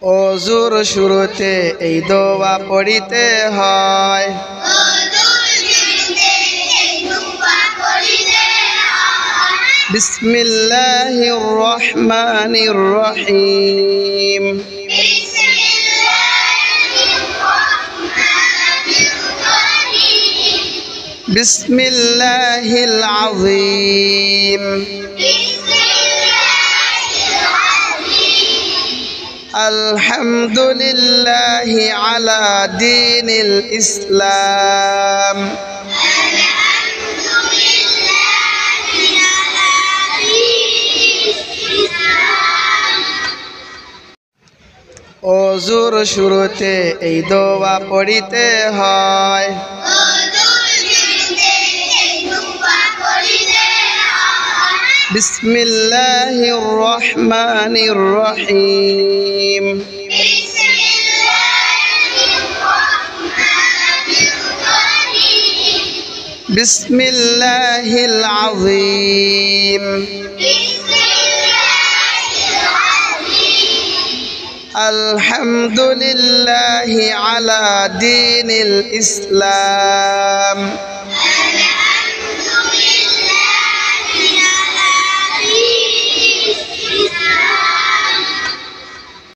ওযুর শুরুতে এই দোয়া পড়িতে হয়। বিসমিল্লাহির রহমানির রহিম। বিসমিল্লাহিল আযীম। আলহামদুলিল্লাহি আলা দীনিল ইসলাম। ওযুর শুরুতে এই দোয়া পড়িতে হয়। বিসমিল্লাহির রহমানির রহিম। বিসমিল্লাহিল আযীম। আলহামদুলিল্লাহি আলা দীনিল ইসলাম।